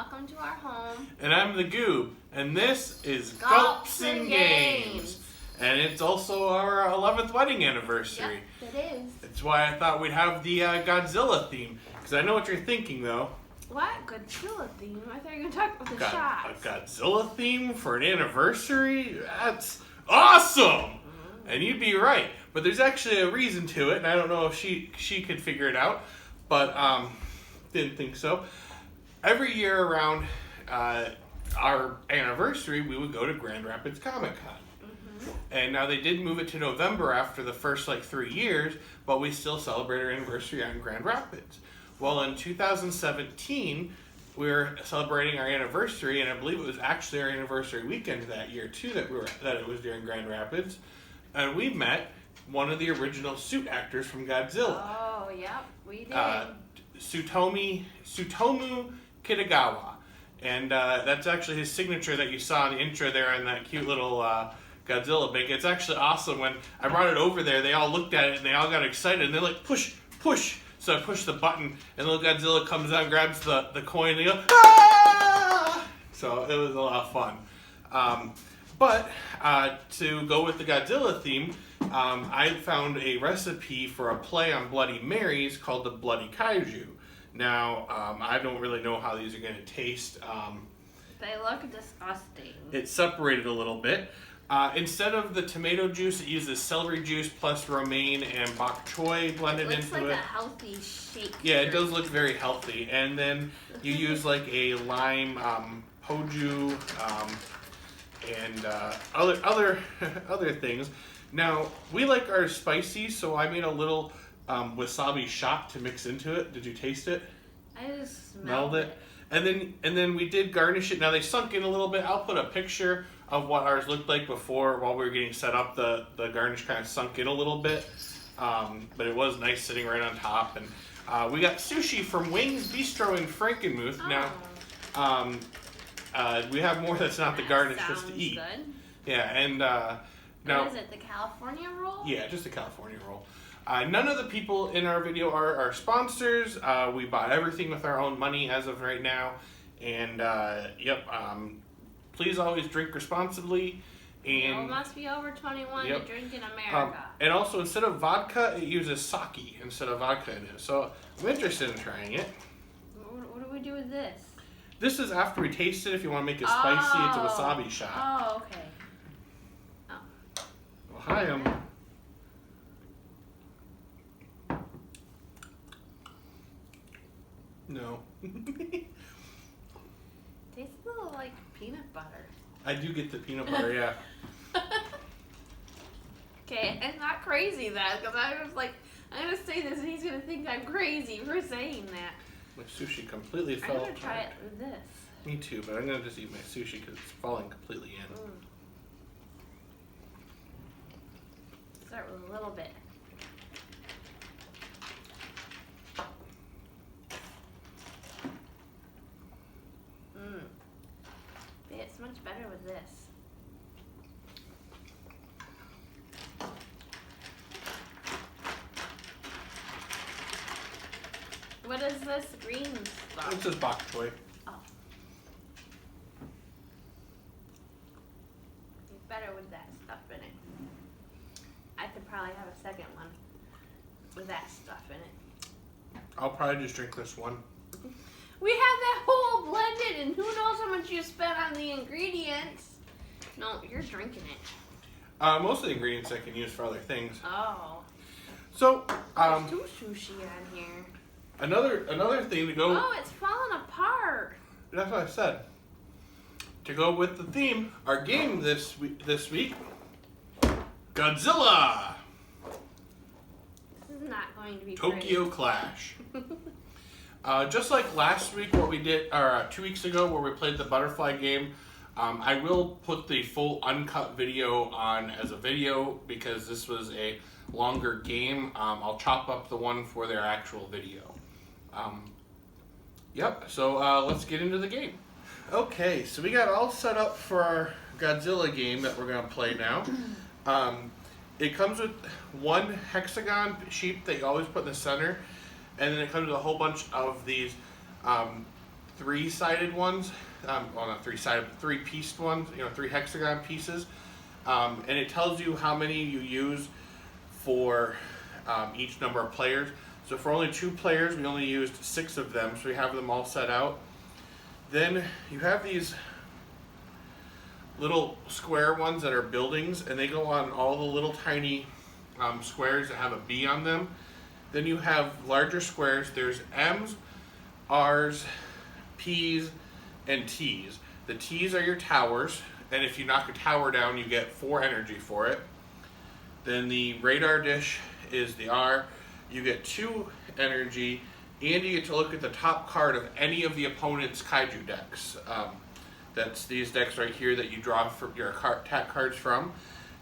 welcome to our home. And I'm the Goob, and this is Gulps'n'Games. And it's also our 11th wedding anniversary. Yep, it is. That's why I thought we'd have the Godzilla theme. Because I know what you're thinking, though. What? Godzilla theme? I thought you were going to talk about the shots. A Godzilla theme for an anniversary? That's awesome! And you'd be right. But there's actually a reason to it, and I don't know if she could figure it out. But didn't think so. Every year around our anniversary, we would go to Grand Rapids Comic-Con. And now they did move it to November after the first 3 years, but we still celebrate our anniversary on Grand Rapids. Well, in 2017, we were celebrating our anniversary, and I believe it was actually our anniversary weekend that year too that it was during Grand Rapids, and we met one of the original suit actors from Godzilla. Oh, yep, we did. Tsutomu Kitagawa, and that's actually his signature that you saw in the intro there on that cute little Godzilla big. It's actually awesome. When I brought it over there, they all looked at it and they all got excited and they're like, push, push. So I pushed the button and little Godzilla comes out and grabs the coin and they go, ah! So it was a lot of fun. But to go with the Godzilla theme, I found a recipe for a play on Bloody Marys called the Bloody Kaiju. Now, I don't really know how these are going to taste. They look disgusting. It's separated a little bit. Instead of the tomato juice, it uses celery juice plus romaine and bok choy blended into it. It looks like a healthy shake. Yeah, it does look very healthy. And then you use a lime poju and other things. Now, we like ours spicy, so I made a little wasabi shot to mix into it. Did you taste it? I just smelled it. And then we did garnish it. Now they sunk in a little bit. I'll put a picture of what ours looked like before while we were getting set up. The garnish kind of sunk in a little bit, but it was nice sitting right on top. And we got sushi from Wings Bistro in Frankenmuth. Oh. Now we have more that's not the garnish, just to eat. Good. Yeah, and now what is it? The California roll? Yeah, just a California roll. None of the people in our video are our sponsors. We bought everything with our own money as of right now. And, please always drink responsibly. And You must be over 21 to drink in America. And also, instead of vodka, it uses sake instead of vodka in it. So, I'm interested in trying it. What do we do with this? This is after we taste it. If you want to make it spicy, it's a wasabi shot. Oh, okay. Oh. Well, hi, No. Tastes a little like peanut butter. I do get the peanut butter, yeah. Okay, I'm not crazy then, because I was like, I'm going to say this and he's going to think I'm crazy for saying that. My sushi completely fell I'm apart. going to try it with this. Me too, but I'm going to just eat my sushi because it's falling completely in. Start with a little bit. It's much better with this. What is this green stuff? It's just bok choy. Oh. It's better with that stuff in it. I could probably have a second one with that stuff in it. I'll probably just drink this one. We have that whole blended, and who knows how much you spent on the ingredients. No, you're drinking it. Most of the ingredients I can use for other things. Oh. So, There's two sushi on here. another thing to go. Oh, it's falling apart. That's what I said. To go with the theme, our game this week, Godzilla This is not going to be Tokyo Clash. Just like last week, what we did, or 2 weeks ago, where we played the butterfly game, I will put the full uncut video on as a video because this was a longer game. I'll chop up the one for their actual video. So let's get into the game. Okay, so we got all set up for our Godzilla game that we're going to play now. It comes with one hexagon sheep that you always put in the center. And then it comes with a whole bunch of these three-sided ones. Well, not three-sided, but three-pieced ones. You know, 3 hexagon pieces. And it tells you how many you use for each number of players. So for only 2 players, we only used 6 of them, so we have them all set out. Then you have these little square ones that are buildings, and they go on all the little tiny squares that have a B on them. Then you have larger squares. There's M's, R's, P's, and T's. The T's are your towers, and if you knock a tower down, you get 4 energy for it. Then the radar dish is the R. You get 2 energy, and you get to look at the top card of any of the opponent's kaiju decks. That's these decks right here that you draw for your attack cards from.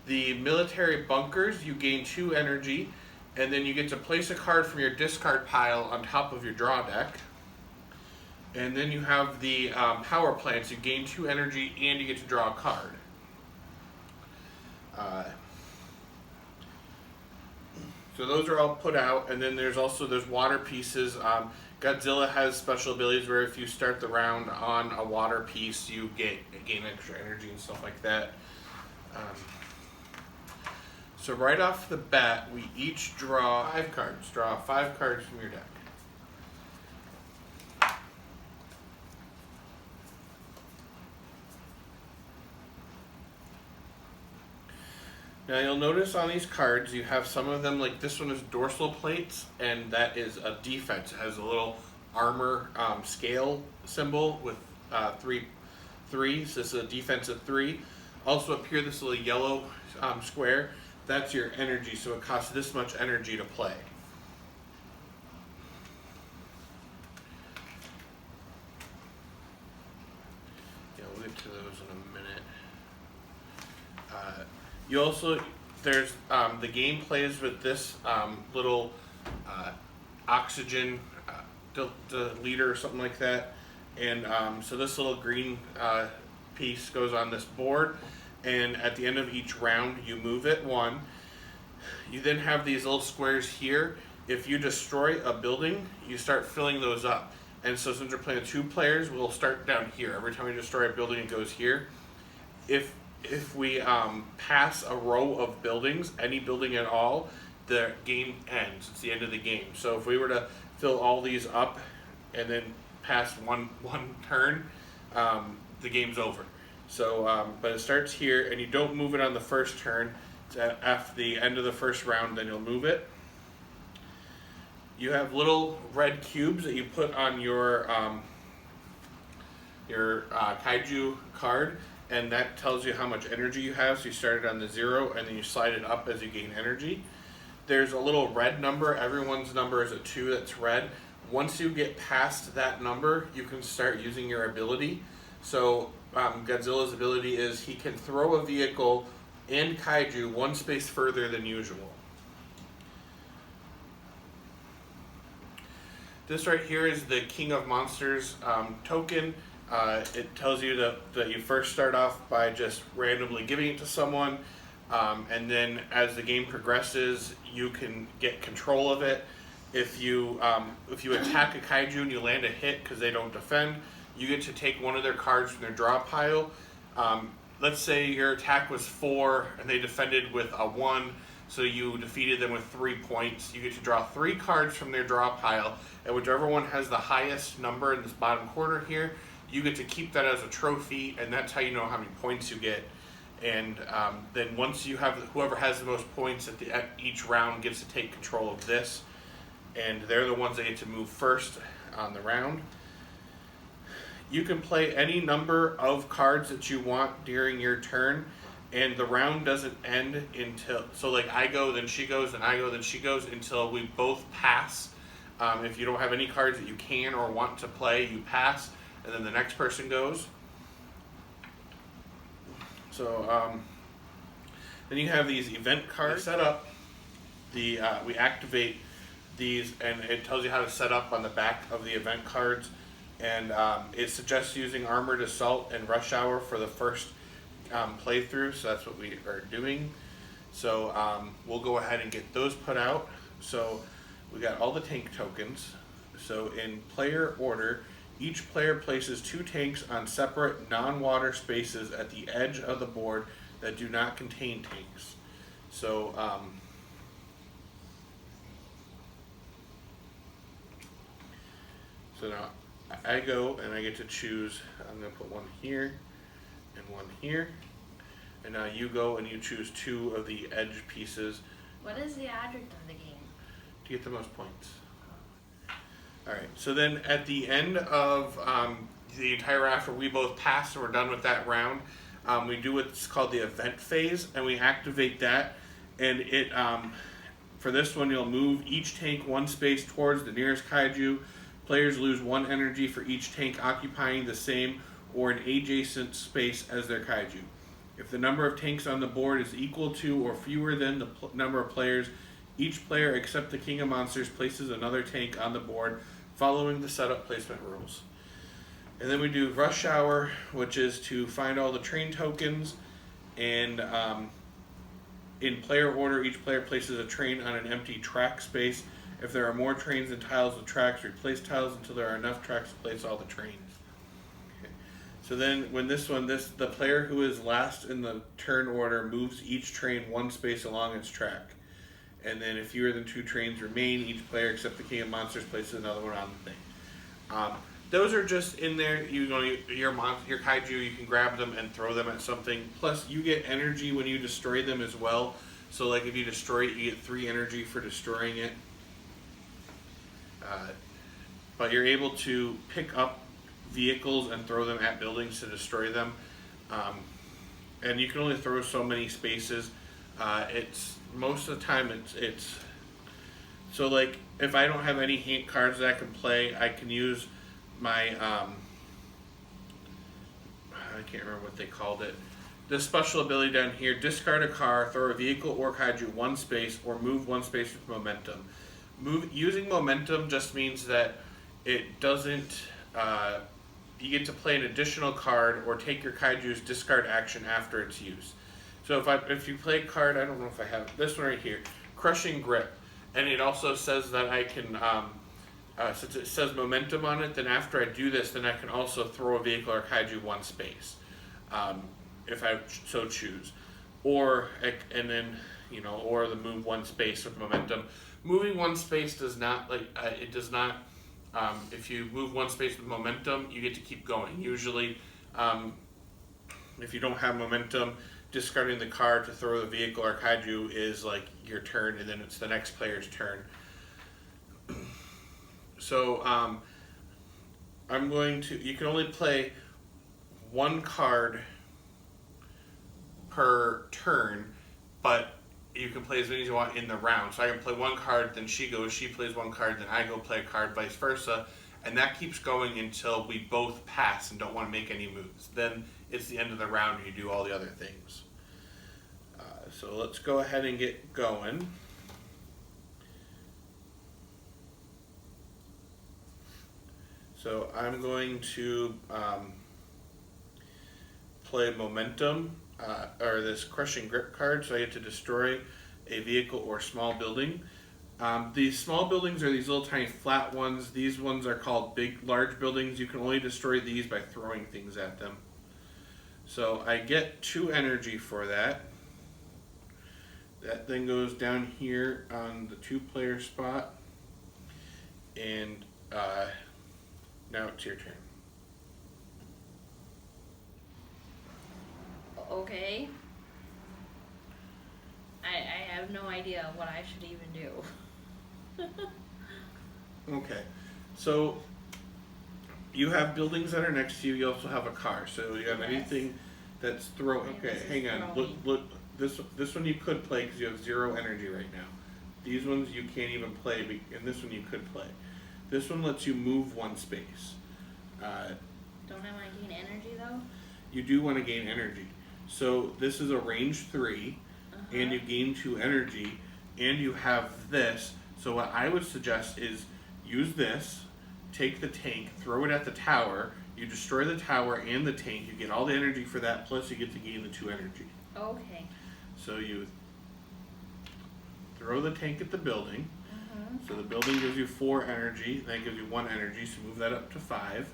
The military bunkers, you gain 2 energy, and then you get to place a card from your discard pile on top of your draw deck. And then you have the power plants, you gain 2 energy, and you get to draw a card. So those are all put out, and then there's water pieces. Godzilla has special abilities where if you start the round on a water piece, you gain extra energy and stuff like that. So right off the bat, we each draw 5 cards. Draw 5 cards from your deck. Now you'll notice on these cards you have some of them, like this one is dorsal plates, and that is a defense. It has a little armor scale symbol with 3 threes. This is a defense of 3. Also up here, this little yellow square, that's your energy, so it costs this much energy to play. Yeah, we'll get to those in a minute. You also, there's, the game plays with this little oxygen deleter or something like that. And so this little green piece goes on this board, and at the end of each round you move it 1. You then have these little squares here. If you destroy a building, you start filling those up. And so since we're playing 2 players, we'll start down here. Every time we destroy a building, it goes here. If we pass a row of buildings, any building at all, the game ends. It's the end of the game. So if we were to fill all these up and then pass one turn, the game's over. So, but it starts here, and you don't move it on the first turn. After the end of the first round, then you'll move it. You have little red cubes that you put on your kaiju card, and that tells you how much energy you have. So you start it on the 0, and then you slide it up as you gain energy. There's a little red number. Everyone's number is a 2 that's red. Once you get past that number, you can start using your ability. So Godzilla's ability is he can throw a vehicle and kaiju 1 space further than usual. This right here is the King of Monsters token. It tells you that you first start off by just randomly giving it to someone, and then as the game progresses, you can get control of it. If you attack a kaiju and you land a hit because they don't defend, you get to take one of their cards from their draw pile. Let's say your attack was 4 and they defended with a 1, so you defeated them with 3 points. You get to draw 3 cards from their draw pile, and whichever one has the highest number in this bottom corner here, you get to keep that as a trophy, and that's how you know how many points you get. And then once you have, whoever has the most points at each round gets to take control of this, and they're the ones that get to move first on the round. You can play any number of cards that you want during your turn, and the round doesn't end until, so like I go, then she goes, then I go, then she goes, until we both pass. If you don't have any cards that you can or want to play, you pass, and then the next person goes. So then you have these event cards set up. We activate these, and it tells you how to set up on the back of the event cards. And it suggests using Armored Assault and Rush Hour for the first playthrough, so that's what we are doing. So we'll go ahead and get those put out. So we got all the tank tokens. So in player order, Each player places 2 tanks on separate non-water spaces at the edge of the board that do not contain tanks. So, so now I go and I get to choose. I'm going to put one here and one here. And now you go and you choose 2 of the edge pieces. What is the object of the game? To get the most points. Alright, so then at the end of the entire round, after we both pass and we're done with that round, we do what's called the event phase, and we activate that. And it, for this one, you'll move each tank 1 space towards the nearest kaiju. Players lose 1 energy for each tank occupying the same or an adjacent space as their kaiju. If the number of tanks on the board is equal to or fewer than the number of players, each player except the King of Monsters places another tank on the board following the setup placement rules. And then we do Rush Hour, which is to find all the train tokens, and in player order, each player places a train on an empty track space. If there are more trains than tiles with tracks, replace tiles until there are enough tracks to place all the trains. Okay. So then when the player who is last in the turn order moves each train 1 space along its track. And then if fewer than 2 trains remain, each player except the King of Monsters places another one on the thing. Those are just in there. Your kaiju, you can grab them and throw them at something. Plus, you get energy when you destroy them as well. So, like if you destroy it, you get 3 energy for destroying it. But you're able to pick up vehicles and throw them at buildings to destroy them. And you can only throw so many spaces. It's most of the time it's so like if I don't have any hand cards that I can play, I can use my I can't remember what they called it. This special ability down here: discard a car, throw a vehicle or kaiju 1 space, or move 1 space with momentum. Using momentum just means that it doesn't. You get to play an additional card or take your kaiju's discard action after its use. So if you play a card, I don't know if I have this one right here, Crushing Grip, and it also says that I can, since it says momentum on it, then after I do this, then I can also throw a vehicle or kaiju 1 space, if I so choose, or and then or the move 1 space with momentum. Moving 1 space does not it does not. If you move 1 space with momentum, you get to keep going. Usually, if you don't have momentum, discarding the card to throw the vehicle or kaiju is like your turn, and then it's the next player's turn. So you can only play 1 card per turn, but you can play as many as you want in the round. So I can play 1 card, then she plays 1 card, then I go play a card, vice versa. And that keeps going until we both pass and don't want to make any moves. Then it's the end of the round and you do all the other things. So let's go ahead and get going. So I'm going to play Momentum, or this Crushing Grip card, so I get to destroy a vehicle or small building. These small buildings are these little tiny flat ones. These ones are called large buildings. You can only destroy these by throwing things at them. So I get 2 energy for that. That then goes down here on the 2-player spot. And now it's your turn. Okay. I have no idea what I should even do. Okay, so you have buildings that are next to you. You also have a car. So you have anything that's throwing. Okay, hang on. Look. This one you could play because you have 0 energy right now. These ones you can't even play, and this one you could play. This one lets you move 1 space. Don't I want to gain energy though? You do want to gain energy. So this is a range 3, and you gain 2 energy, and you have this. So what I would suggest is use this, take the tank, throw it at the tower. You destroy the tower and the tank. You get all the energy for that, plus you get to gain the 2 energy. Okay. So you throw the tank at the building. So the building gives you 4 energy, then it gives you 1 energy, so move that up to 5.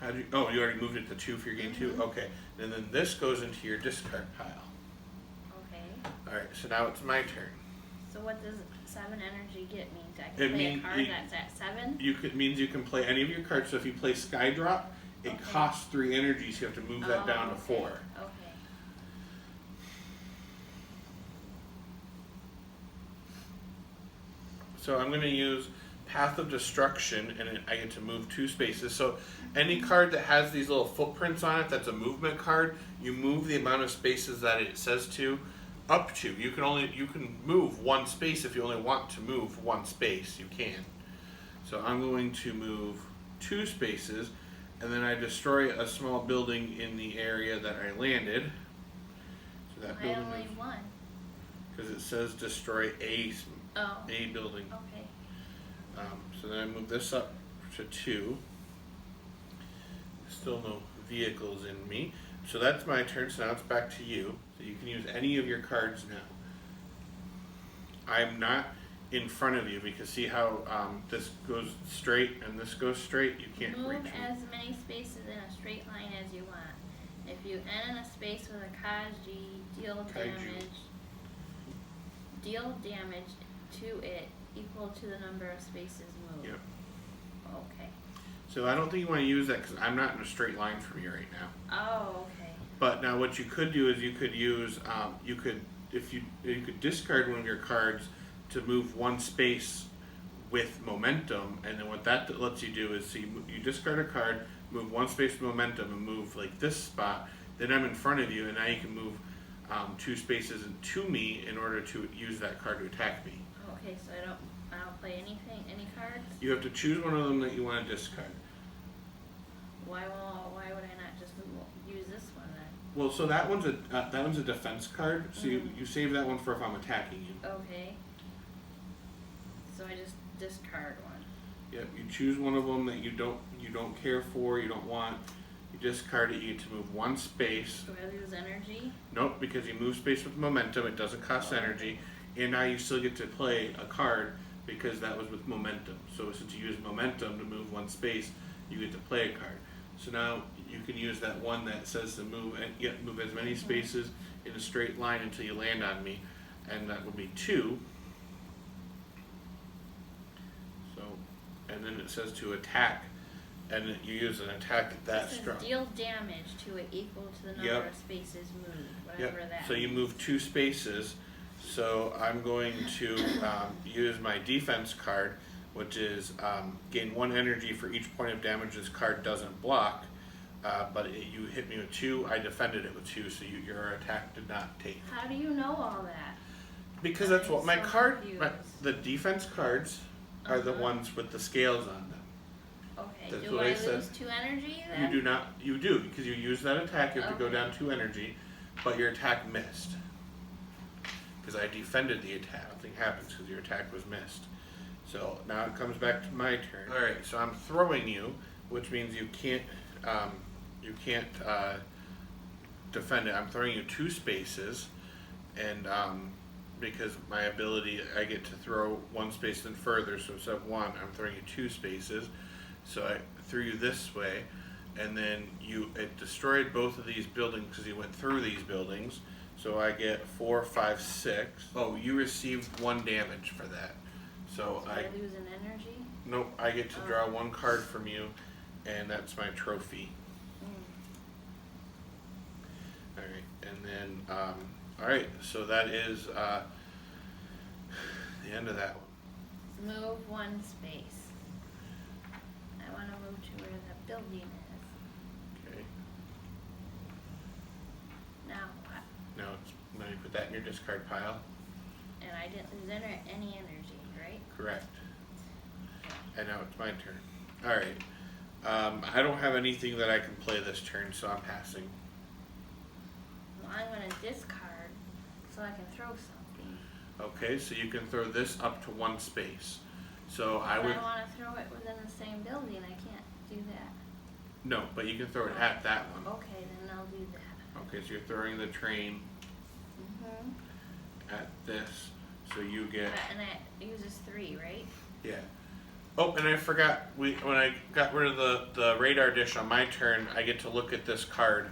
How do you, oh, you already moved it to 2 for your game 2? Okay. And then this goes into your discard pile. Okay. Alright, so now it's my turn. So what does 7 energy get means? I It can play a mean- card it- that's at 7? It means you can play any of your cards. So if you play Skydrop, it Okay. costs 3 energy, so you have to move that down to okay. 4. Okay. So I'm going to use Path of Destruction, and I get to move 2 spaces. So any card that has these little footprints on it, that's a movement card, you move the amount of spaces that it says to up to. You can move 1 space if you only want to move 1 space. You can. So I'm going to move 2 spaces, and then I destroy a small building in the area that I landed. So that I building only one. because it says destroy a building. Okay. So then I move this up to 2. Still no vehicles in me. So that's my turn, so now it's back to you. So you can use any of your cards now. I'm not in front of you because see how this goes straight and this goes straight? You can't Move reach me. as many spaces in a straight line as you want. If you end in a space with a Kaiju, deal damage to it equal to the number of spaces moved. Yep. Okay. So I don't think you want to use that because I'm not in a straight line from you right now. Oh, okay. But now what you could do is you could use you could discard one of your cards to move 1 space with momentum, and then what that lets you do is see you discard a card, move 1 space with momentum, and move like this spot. Then I'm in front of you, and now you can move 2 spaces to me in order to use that card to attack me. Okay, so I don't play anything, any cards? You have to choose one of them that you want to discard. Why would I not just use this one then? Well, so that one's a defense card. So you save that one for if I'm attacking you. Okay. So I just discard one. Yep, you choose one of them that you don't care for, you don't want. You discard it. You get to move 1 space. Do I lose energy? Nope, because you move space with momentum. It doesn't cost energy, and now you still get to play a card because that was with momentum. So since you use momentum to move 1 space, you get to play a card. So now you can use that one that says to move and move as many spaces in a straight line until you land on me, and that would be 2. So, and then it says to attack, and you use an attack that It says strong. deal damage to it equal to the number of spaces moved, whatever that So you means. move 2 spaces. So I'm going to use my defense card, which is gain 1 energy for each point of damage this card doesn't block. But you hit me with 2, I defended it with 2, so your attack did not take. How do you know all that? Because that's what my I'm so card, confused. the defense cards are the ones with the scales on them. Okay, That's do what I I said. lose 2 energy then? You do not, you do, because you use that attack, you have to go Okay. down 2 energy, but your attack missed. Because I defended the attack, nothing happens because your attack was missed. So now it comes back to my turn. Alright, so I'm throwing you, which means you can't defend it. I'm throwing you 2 spaces, and because my ability, I get to throw 1 space then further, so instead of 1, I'm throwing you 2 spaces. So I threw you this way, and then it destroyed both of these buildings because you went through these buildings. So I get 4, 5, 6. Oh, you received 1 damage for that. So I lose an energy? nope, I get to draw 1 card from you, and that's my trophy. Alright, and then, alright, so that is the end of that one. Move 1 space. I want to move to where the building is. Okay, Now what? now you put that in your discard pile. And I didn't lose any energy, right? Correct. And now it's my turn. Alright, I don't have anything that I can play this turn, so I'm passing. Well, I'm going to discard so I can throw something. Okay, so you can throw this up to 1 space. So I But would, I want to throw it within the same building. I can't do that. no, but you can throw it at that one. Okay, then I'll do that. Okay, so you're throwing the train at this, so you get, And that uses 3, right? yeah. Oh, and I forgot, when I got rid of the radar dish on my turn, I get to look at this card.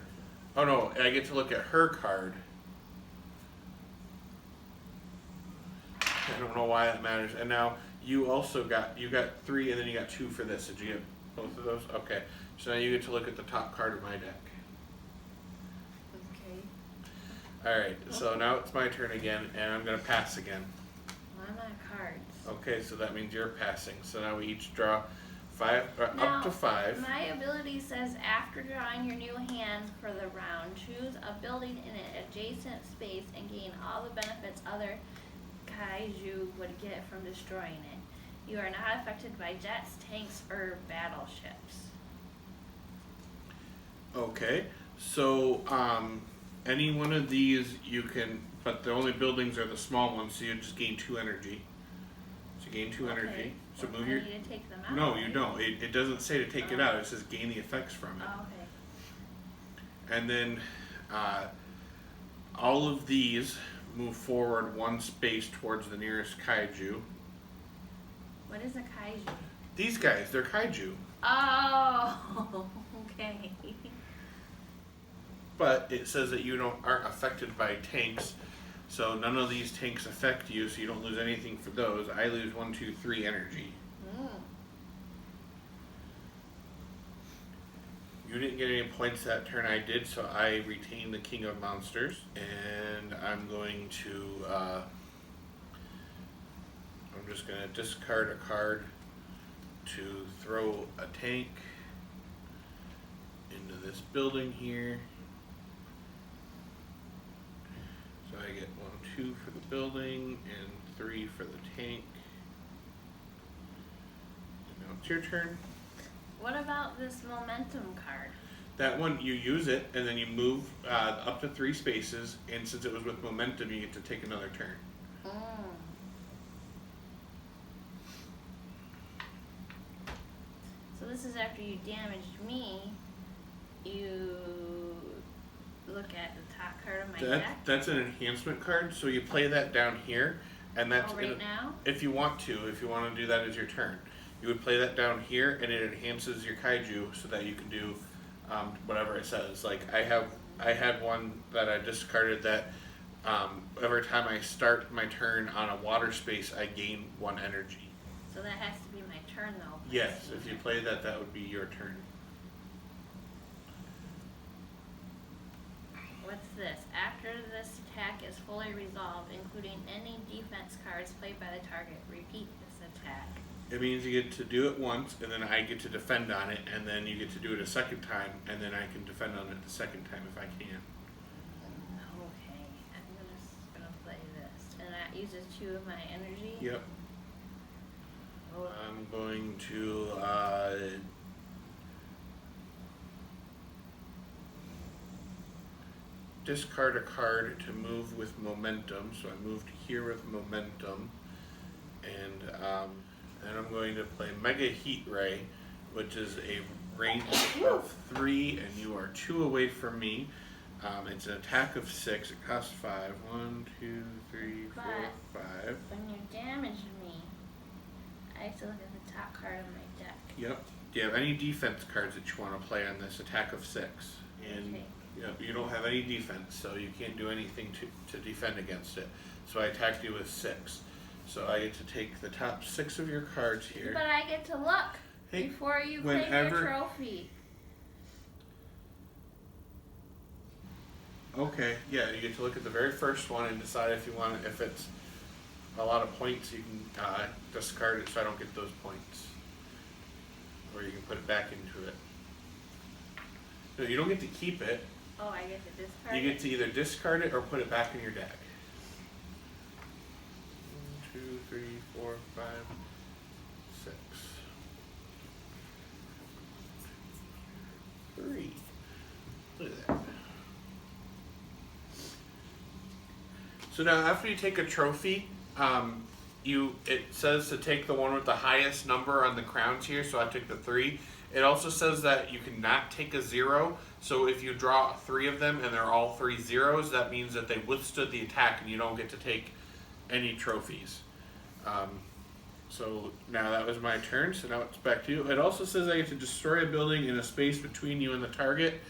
Oh no, I get to look at her card. I don't know why that matters. And now you also got 3 and then you got 2 for this. Did you get both of those? Okay. So now you get to look at the top card of my deck. Okay. Alright, so now it's my turn again, and I'm going to pass again. Why am I cards? Okay, so that means you're passing. So now we each draw 5, Now, up to 5. My ability says after drawing your new hand for the round, choose a building in an adjacent space and gain all the benefits other kaiju would get from destroying it. You are not affected by jets, tanks, or battleships. Okay, so any one of these you can, but the only buildings are the small ones, so you just gain 2 energy. So you gain 2 energy. So well, move I your. need to take them out. No, right? you don't. It doesn't say to take it out. It says gain the effects from it. Oh, okay. And then all of these move forward 1 space towards the nearest kaiju. What is a kaiju? These guys, they're kaiju. Oh, okay. But it says that you aren't affected by tanks, so none of these tanks affect you, so you don't lose anything for those. I lose 1, 2, 3 energy. You didn't get any points that turn, I did, so I retain the King of Monsters. And I'm going to, I'm just going to discard a card to throw a tank into this building here. So I get 1, 2 for the building and 3 for the tank. And now it's your turn. What about this momentum card? That one, you use it, and then you move up to 3 spaces, and since it was with momentum, you get to take another turn. So this is after you damaged me, you look at the top card of my deck? That's an enhancement card, so you play that down here, and that's now? if you want to do that as your turn. You would play that down here, and it enhances your kaiju so that you can do whatever it says. Like I had one that I discarded that every time I start my turn on a water space, I gain 1 energy. So that has to be my turn though. Yes, if you play that, that would be your turn. What's this? After this attack is fully resolved, including any defense cards played by the target, repeat this attack. It means you get to do it once, and then I get to defend on it, and then you get to do it a second time, and then I can defend on it the second time if I can. Okay, I'm just gonna play this. And that uses 2 of my energy? Yep. Oh. I'm going to discard a card to move with momentum. So I moved here with momentum, and I'm going to play Mega Heat Ray, which is a range of 3, and you are 2 away from me. It's an attack of 6. It costs 5. 1, 2, 3, 4, 5. When you damage me, I have to look at the top card of my deck. Yep. Do you have any defense cards that you want to play on this attack of 6? And Okay. yep, you don't have any defense, so you can't do anything to defend against it. So I attacked you with 6. So I get to take the top 6 of your cards here. But I get to look before you claim your trophy. Okay, yeah, you get to look at the very first one and decide if you want it. If it's a lot of points, you can discard it so I don't get those points. Or you can put it back into it. No, you don't get to keep it. Oh, I get to discard You get to either discard it or put it back in your deck. 1, 2, 3, 4, 5, 6. 3. Look at that. So now after you take a trophy, it says to take the one with the highest number on the crowns here, so I took the 3. It also says that you cannot take a 0, so if you draw 3 of them and they're all 3 zeros, that means that they withstood the attack and you don't get to take any trophies. So now that was my turn, so now it's back to you. It also says I get to destroy a building in a space between you and the target.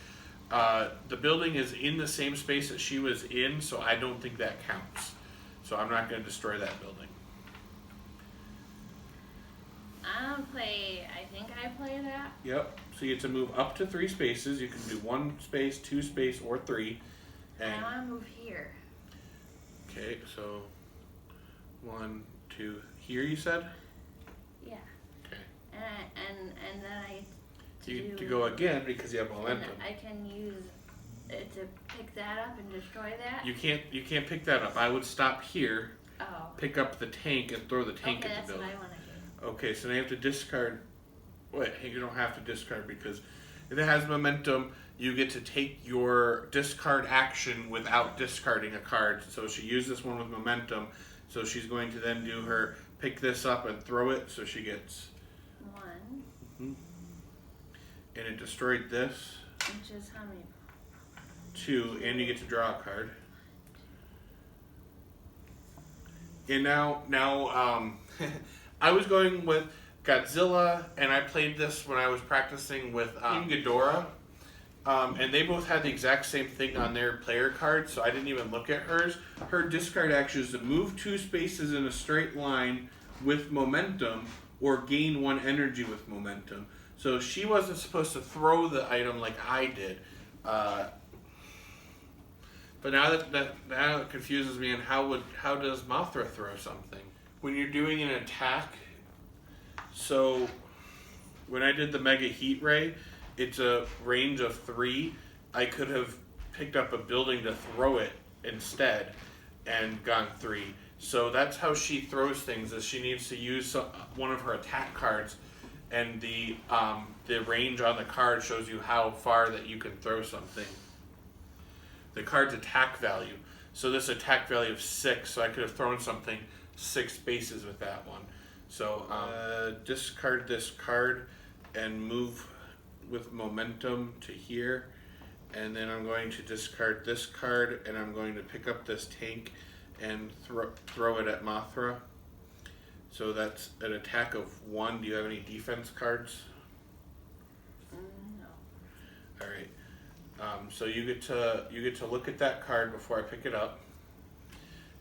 The building is in the same space that she was in, so I don't think that counts. So I'm not going to destroy that building. I think I play that. Yep. So you get to move up to 3 spaces. You can do 1 space, 2 space, or 3. And I want to move here. okay, so 1, 2, here you said? Yeah. Okay. And then I You get to go again because you have momentum. I can use it to pick that up and destroy that. You can't pick that up. I would stop here, Oh. pick up the tank, and throw the tank Okay, at that's the building. what I want to do. Okay, so now you have to discard. Wait, you don't have to discard because if it has momentum, you get to take your discard action without discarding a card. So she used this one with momentum, so she's going to then do her pick this up and throw it. So she gets 1. And it destroyed this. Which is how many? 2, and you get to draw a card. And now, I was going with Godzilla, and I played this when I was practicing with Team Ghidorah, and they both had the exact same thing on their player card, so I didn't even look at hers. Her discard action is to move 2 spaces in a straight line with momentum, or gain 1 energy with momentum. So she wasn't supposed to throw the item like I did. But now that it confuses me, and how does Mothra throw something? When you're doing an attack, so when I did the Mega Heat Ray, it's a range of 3. I could have picked up a building to throw it instead and gone 3. So that's how she throws things, is she needs to use one of her attack cards, and the range on the card shows you how far that you can throw something. The card's attack value. So this attack value of 6, so I could have thrown something 6 spaces with that one. So discard this card and move with momentum to here. And then I'm going to discard this card, and I'm going to pick up this tank and throw it at Mothra. So that's an attack of 1. Do you have any defense cards? No. All right. So you get to look at that card before I pick it up,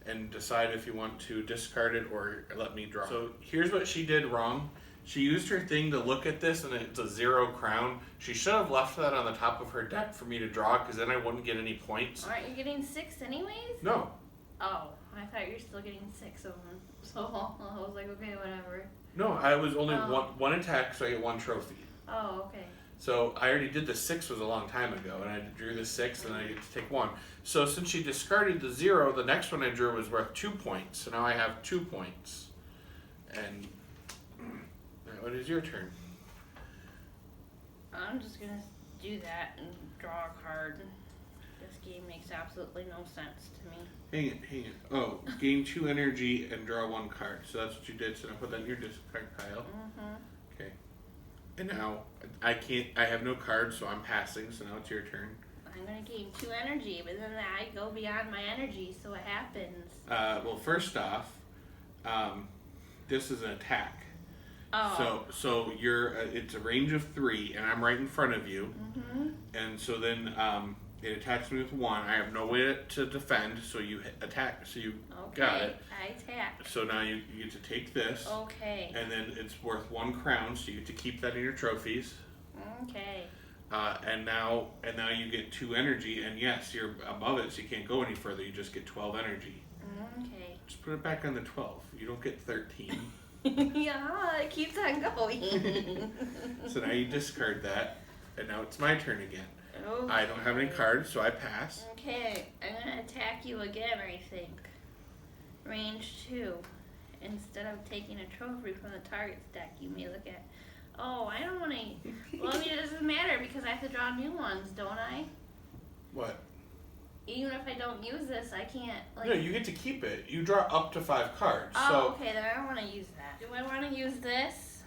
and decide if you want to discard it or let me draw. So here's what she did wrong. She used her thing to look at this, and it's a 0 crown. She should have left that on the top of her deck for me to draw, because then I wouldn't get any points. Aren't you getting 6 anyways? No. Oh, I thought you were still getting 6 of them. So I was like, okay, whatever. No, I was only one attack, so I get 1 trophy. Oh, okay. So I already did the 6 was a long time ago, and I drew the 6, and I get to take 1. So since she discarded the 0, the next one I drew was worth 2 points. So now I have 2 points. And what is your turn? I'm just gonna do that and draw a card. This game makes absolutely no sense to me. Hang it. Oh, gain 2 energy and draw 1 card. So that's what you did. So now put that in your discard pile. Mm-hmm. Okay. And now I have no cards, so I'm passing. So now it's your turn. I'm gonna gain 2 energy, but then I go beyond my energy, so what happens? Well, first off, this is an attack. Oh. So you're it's a range of 3, and I'm right in front of you. Mm-hmm. And so then it attacks me with 1. I have no way to defend, so you attack. So you got it. I attack. So now you get to take this. Okay. And then it's worth 1 crown, so you get to keep that in your trophies. Okay. And now you get 2 energy, and yes, you're above it, so you can't go any further. You just get 12 energy. Okay. Just put it back on the 12. You don't get 13. Yeah, it keeps on going. So now you discard that, and now it's my turn again. Okay. I don't have any cards, so I pass. Okay, I'm gonna attack you again, I think. Range 2. Instead of taking a trophy from the target's deck, you may look at. Oh, I don't want to. Well, I mean, it doesn't matter because I have to draw new ones, don't I? What? Even if I don't use this, I can't. Like... No, you get to keep it. You draw up to 5 cards. Oh, so... okay, then I don't want to use that. Do I want to use this?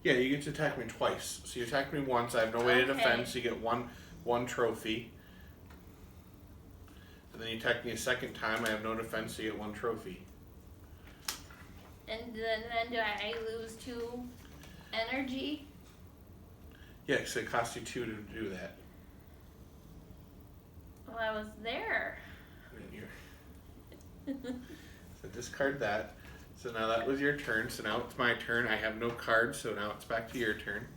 Yeah, you get to attack me twice. So you attack me once. I have no way to defend, so you get one trophy. And then you attack me a second time, I have no defense, so you get 1 trophy. And then do I lose 2 energy? Yeah, because it costs you 2 to do that. Well, I was there. So discard that. So now that was your turn, so now it's my turn. I have no cards, so now it's back to your turn.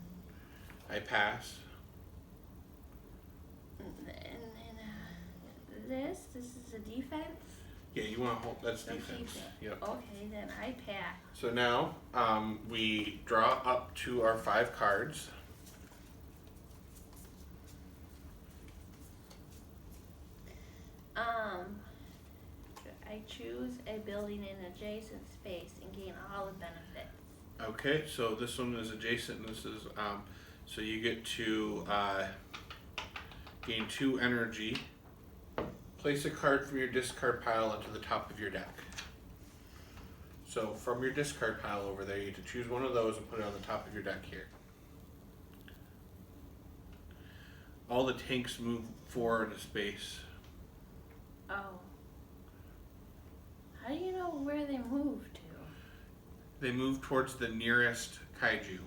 I pass. And this is a defense? Yeah, you want to hold, that's defense. Yep. Okay, then I pass. So now, we draw up to our 5 cards. I choose a building in adjacent space and gain all the benefits. Okay, so this one is adjacent, and this is, so you get to, gain 2 energy. Place a card from your discard pile onto the top of your deck. So from your discard pile over there, you get to choose one of those and put it on the top of your deck here. All the tanks move forward a space. Oh. How do you know where they move to? They move towards the nearest kaiju.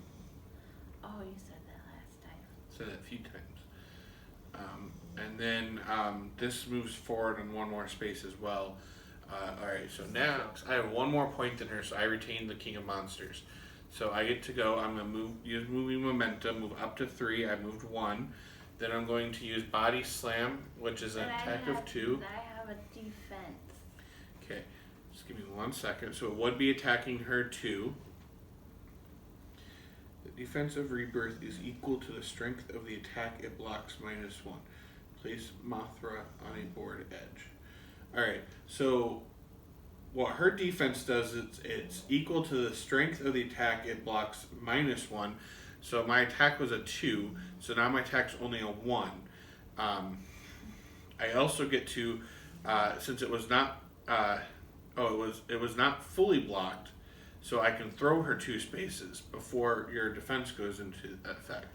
Oh, you said that last time. Said that a few times. And then this moves forward in 1 more space as well. Alright, so now I have 1 more point in her, so I retain the King of Monsters. So I get to go, I'm going to use moving momentum, move up to 3, I moved 1. Then I'm going to use Body Slam, which is an attack of 2. I have a defense. Okay, just give me 1 second. So it would be attacking her 2. The defense of Rebirth is equal to the strength of the attack it blocks -1. Place Mothra on a board edge. Alright, so what her defense does is it's equal to the strength of the attack it blocks -1. So my attack was a 2, so now my attack's only a 1. I also get to, since it was not, it was not fully blocked, so I can throw her 2 spaces before your defense goes into effect.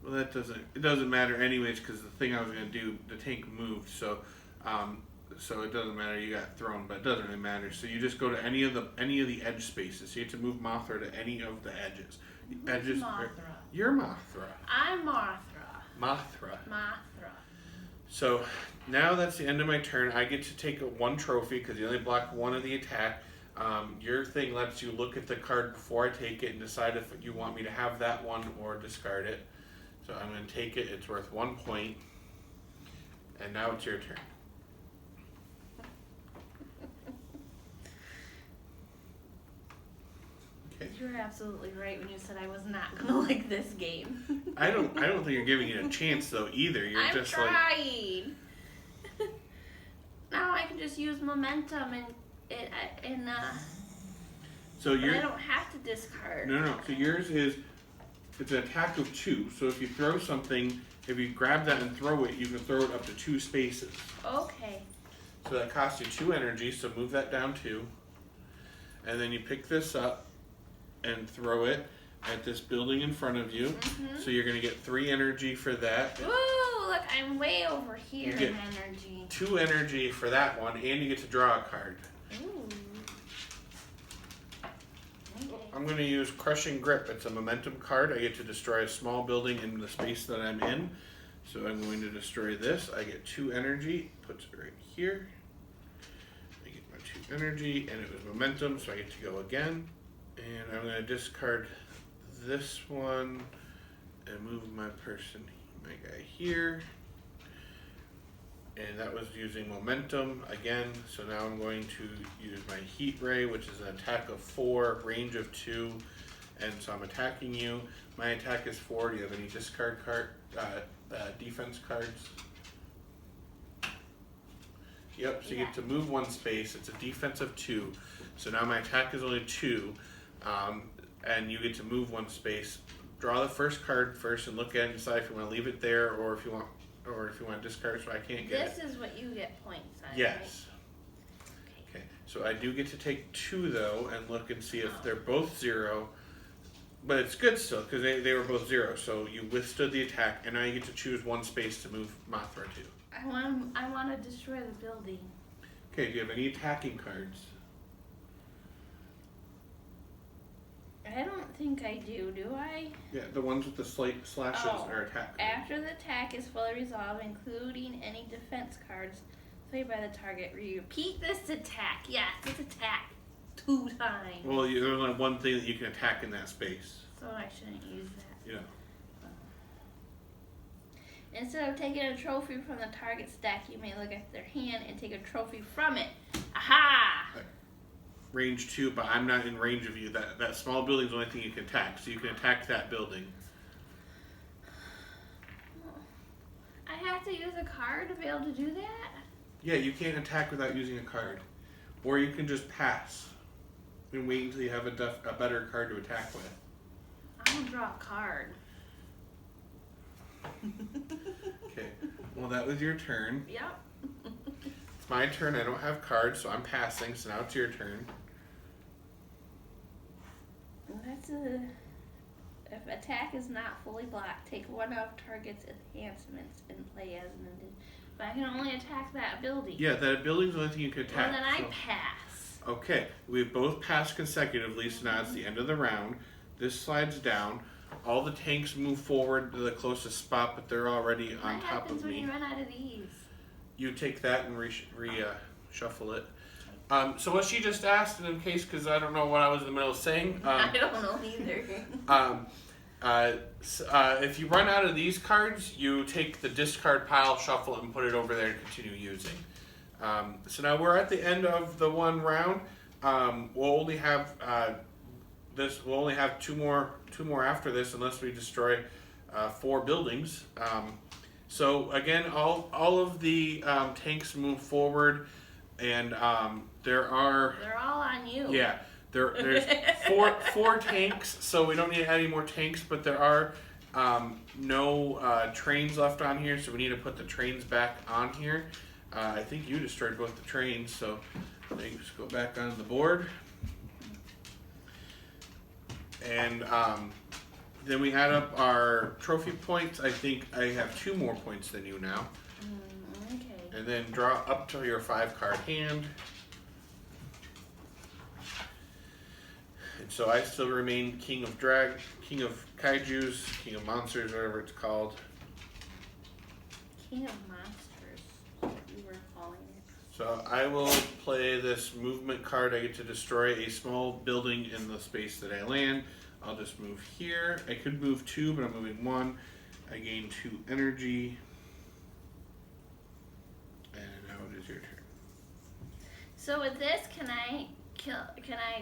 Well, it doesn't matter anyways, because the thing I was going to do, the tank moved, so it doesn't matter, you got thrown, but it doesn't really matter. So you just go to any of the edge spaces. So you have to move Mothra to any of the edges. Who's Mothra? You're Mothra. I'm Mothra. Mothra. Mothra. So now that's the end of my turn. I get to take 1 trophy because you only block 1 of the attack. Your thing lets you look at the card before I take it and decide if you want me to have that one or discard it. So I'm going to take it. It's worth 1 point. And now it's your turn. Okay. You were absolutely right when you said I was not gonna like this game. I don't think you're giving it a chance though either. You're I'm just trying. Now I can just use momentum so but I don't have to discard. No. So yours is it's an attack of 2. So if you throw something, if you grab that and throw it, you can throw it up to 2 spaces. Okay. So that costs you 2 energy. So move that down 2, and then you pick this up and throw it at this building in front of you. Mm-hmm. So you're going to get 3 energy for that. Ooh, look, I'm way over here get in energy. 2 energy for that one, and you get to draw a card. Ooh. Okay. I'm going to use Crushing Grip. It's a momentum card. I get to destroy a small building in the space that I'm in. So I'm going to destroy this. I get 2 energy. Puts it right here. I get my 2 energy, and it was momentum, so I get to go again. And I'm going to discard this one and move my guy here. And that was using momentum again. So now I'm going to use my Heat Ray, which is an attack of 4, range of 2. And so I'm attacking you. My attack is 4. Do you have any discard defense cards? Yep, so you get to move 1 space. It's a defense of 2. So now my attack is only 2. And you get to move 1 space. Draw the first card first and look at it and decide if you want to leave it there or if you want to discard, so I can't get it. This is what you get points on. Yes. Right? Okay. So I do get to take 2 though and look and see if they're both 0. But it's good still, because they were both 0, so you withstood the attack, and now you get to choose one space to move Mothra to. I want to destroy the building. Okay, do you have any attacking cards? I don't think I do I? Yeah, the ones with the slashes are attack cards. After the attack is fully resolved, including any defense cards played by the target, repeat this attack. Yes, this attack 2 times. Well, there's only one thing that you can attack in that space. So I shouldn't use that. Yeah. Instead of taking a trophy from the target stack, you may look at their hand and take a trophy from it. Aha! Range 2, but I'm not in range of you. That small building is the only thing you can attack, so you can attack that building. I have to use a card to be able to do that? Yeah, you can't attack without using a card. Or you can just pass and wait until you have a better card to attack with. I'm going to draw a card. Okay, well that was your turn. Yep. It's my turn, I don't have cards, so I'm passing, so now it's your turn. If attack is not fully blocked, take one of target's enhancements and play as an addition. But I can only attack that building. Yeah, that building's the only thing you can attack. Well, then I pass. Okay, we've both passed consecutively, so now it's the end of the round. This slides down. All the tanks move forward to the closest spot, but they're already on top of me. What happens when you run out of these? You take that and shuffle it. So what she just asked, in case, because I don't know what I was in the middle of saying. I don't know either. If you run out of these cards, you take the discard pile, shuffle it, and put it over there to continue using. So now we're at the end of the one round. We'll only have We'll only have two more after this, unless we destroy 4 buildings. So again, all of the tanks move forward, and they're all on you. Yeah, there's four tanks, so we don't need to add any more tanks. But there are no trains left on here, so we need to put the trains back on here. I think you destroyed both the trains, so they just go back on the board. And then we add up our trophy points. I think I have 2 more points than you now. Okay. And then draw up to your 5-card hand. And so I still remain King of Kaijus, King of Monsters, whatever it's called. King of Monsters, what you were calling it. So I will play this movement card. I get to destroy a small building in the space that I land. I'll just move here. I could move 2, but I'm moving 1. I gain 2 energy. And now it is your turn. So with this, can I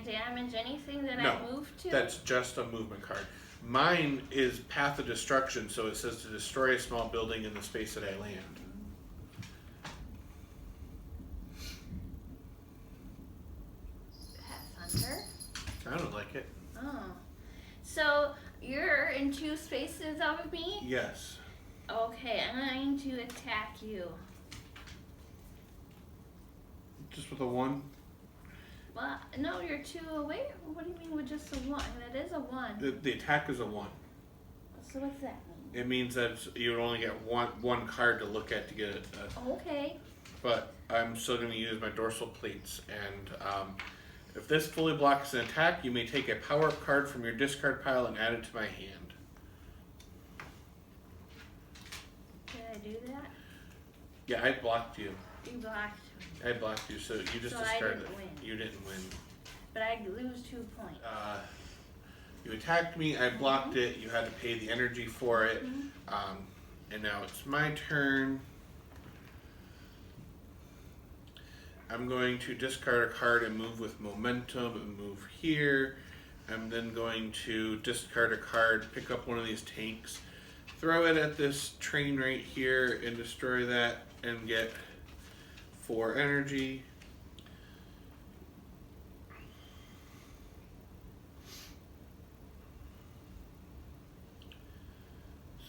damage anything that No, I move to? That's just a movement card. Mine is Path of Destruction, so it says to destroy a small building in the space that I land. Thunder? Sounded like it. Oh. So you're in 2 spaces of me? Yes. Okay, I'm going to attack you. Just with a 1? Well, no, you're 2 away. What do you mean with just a 1? That is a 1. The attack is a 1. So what's that mean? It means that you would only get one card to look at to get it. Okay. But I'm still going to use my dorsal plates, and if this fully blocks an attack, you may take a power-up card from your discard pile and add it to my hand. Did I do that? Yeah, I blocked you. You blocked me. I blocked you, so you just So I discarded didn't it. win. You didn't win. But I lose 2 points. You attacked me, I blocked it, you had to pay the energy for it, and now it's my turn. I'm going to discard a card and move with momentum and move here. I'm then going to discard a card, pick up one of these tanks, throw it at this train right here and destroy that and get 4 energy.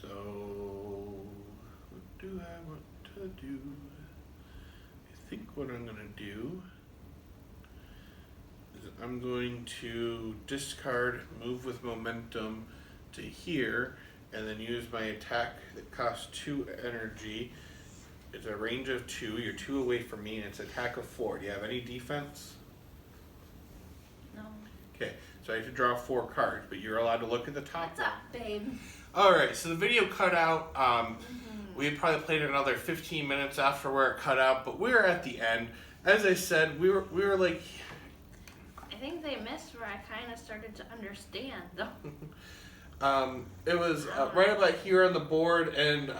So, what do I want to do? I think what I'm going to do is I'm going to discard Move with Momentum to here, and then use my attack that costs 2 energy. It's a range of 2. You're 2 away from me, and it's attack of 4. Do you have any defense? No. Okay, so I have to draw 4 cards, but you're allowed to look at the top. What's up, babe? Alright, so the video cut out. We had probably played another 15 minutes after where it cut out, but we were at the end. As I said, we were like... I think they missed where I kind of started to understand, though. It was right about here on the board, and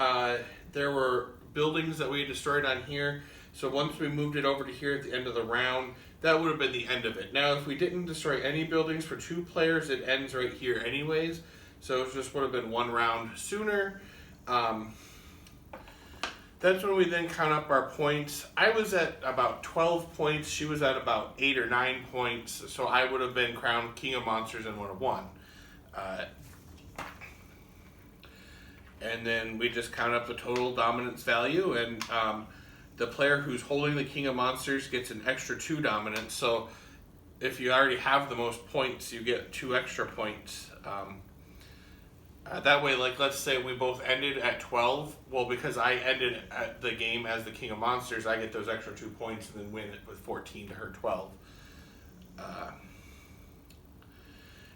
there were buildings that we had destroyed on here. So once we moved it over to here at the end of the round, that would have been the end of it. Now, if we didn't destroy any buildings for 2 players, it ends right here anyways. So it just would have been 1 round sooner. That's when we then count up our points. I was at about 12 points. She was at about 8 or 9 points. So I would have been crowned King of Monsters and would have won. And then we just count up the total dominance value, and the player who's holding the King of Monsters gets an extra 2 dominance. So if you already have the most points, you get 2 extra points. That way, like, let's say we both ended at 12. Well, because I ended at the game as the King of Monsters, I get those extra 2 points and then win it with 14 to her 12.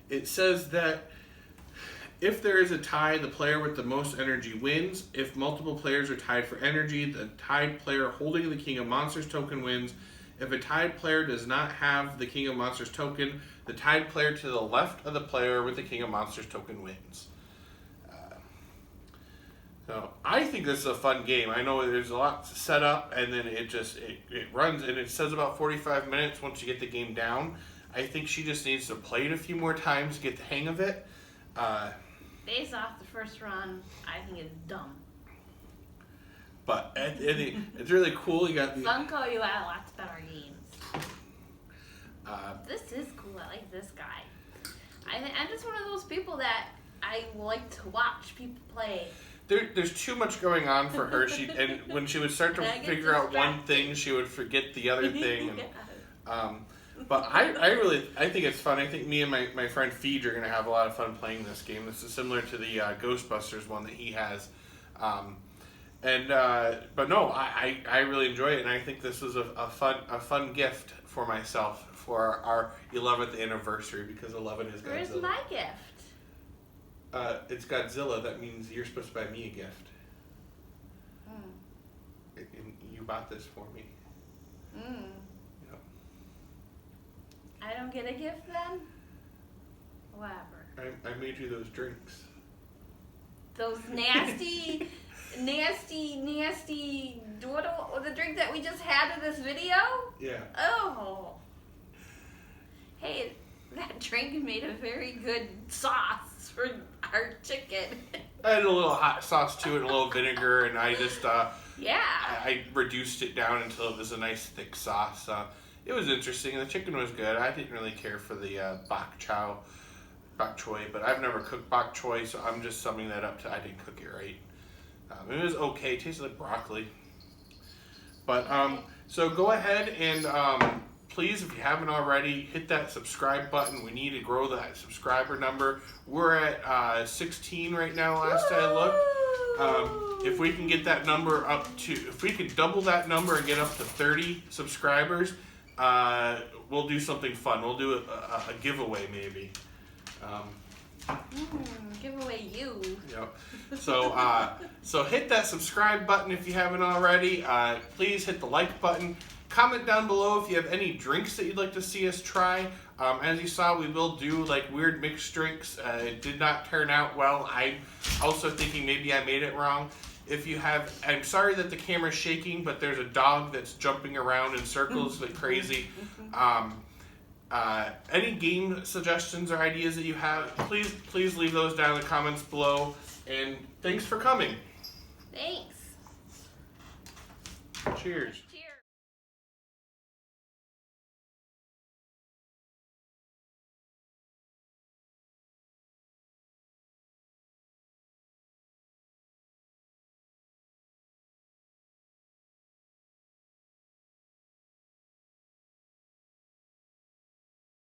It says that if there is a tie, the player with the most energy wins. If multiple players are tied for energy, the tied player holding the King of Monsters token wins. If a tied player does not have the King of Monsters token, the tied player to the left of the player with the King of Monsters token wins. So I think this is a fun game. I know there's a lot to set up, and then it runs, and it says about 45 minutes once you get the game down. I think she just needs to play it a few more times to get the hang of it. Based off the first run, I think it's dumb. But it's really cool. You got the Funko, you have lots better games. This is cool. I like this guy. I'm just one of those people that I like to watch people play. There's too much going on for her. And when she would start to figure out one thing, she would forget the other thing. And, but I think it's fun. I think me and my friend Feed are going to have a lot of fun playing this game. This is similar to the Ghostbusters one that he has. But no, I really enjoy it, and I think this was a fun gift for myself for our 11th anniversary, because 11 is Godzilla. Where's my gift? It's Godzilla. That means you're supposed to buy me a gift. And you bought this for me. Yep. I don't get a gift then? Whatever. I made you those drinks. Those nasty, what the drink that we just had in this video? Yeah. Oh. Hey, that drink made a very good sauce for our chicken. I had a little hot sauce to it, a little vinegar, and I just yeah. I reduced it down until it was a nice thick sauce. It was interesting. The chicken was good. I didn't really care for the bok choy, but I've never cooked bok choy, so I'm just summing that up to I didn't cook it right. It was okay. It tasted like broccoli. But so go ahead and please, if you haven't already, hit that subscribe button. We need to grow that subscriber number. We're at 16 right now, last I looked. If we can get that number up to, if we could double that number and get up to 30 subscribers, we'll do something fun. We'll do a giveaway maybe. Give away you. Yep. So hit that subscribe button if you haven't already. Please hit the like button. Comment down below if you have any drinks that you'd like to see us try. As you saw, we will do like weird mixed drinks. It did not turn out well. I'm also thinking maybe I made it wrong. If you have, I'm sorry that the camera's shaking, but there's a dog that's jumping around in circles like crazy. Any game suggestions or ideas that you have, please leave those down in the comments below. And thanks for coming. Thanks. Cheers.